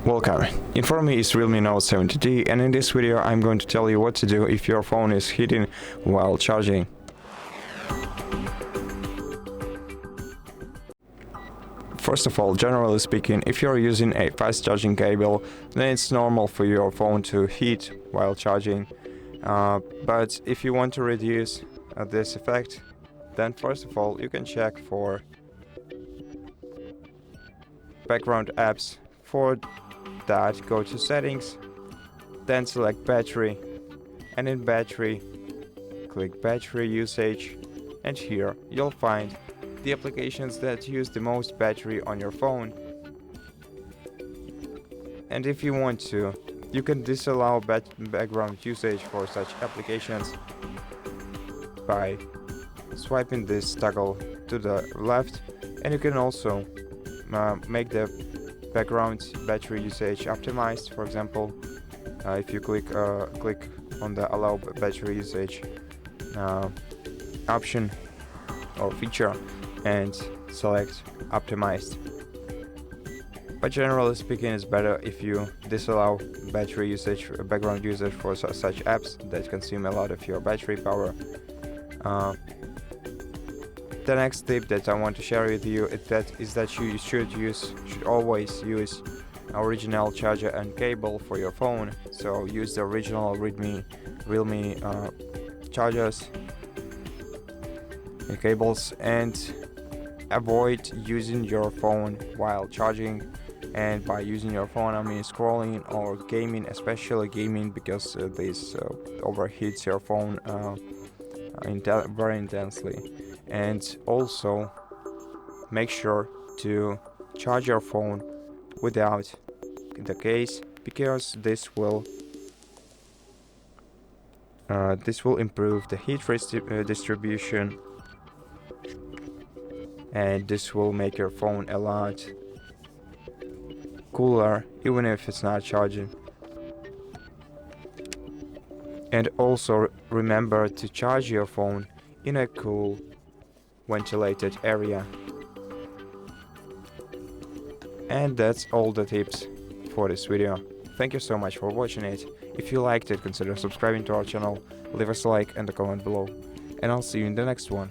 Welcome. In front of me is REALME Note 70D, and in this video I'm going to tell you what to do if your phone is heating while charging. First of all, generally speaking, if you're using a fast charging cable, then it's normal for your phone to heat while charging. But if you want to reduce this effect, then first of all you can check for background apps. For that, go to settings, then select battery, and in battery click battery usage, and here you'll find the applications that use the most battery on your phone. And if you want to, you can disallow background usage for such applications by swiping this toggle to the left, and you can also make the background battery usage optimized. For example, if you click on the allow battery usage option or feature and select optimized. But generally speaking, it's better if you disallow battery usage, background usage for such apps that consume a lot of your battery power. The next tip that I want to share with you is that you should always use original charger and cable for your phone. So use the original REALME chargers and cables, and avoid using your phone while charging. And by using your phone, I mean scrolling or gaming, especially gaming, because this overheats your phone very intensely. And also make sure to charge your phone without the case, because this will improve the heat distribution, and this will make your phone a lot cooler even if it's not charging. And also remember to charge your phone in a cool, ventilated area. And that's all the tips for this video. Thank you so much for watching it. If you liked it, consider subscribing to our channel, leave us a like and a comment below, and I'll see you in the next one.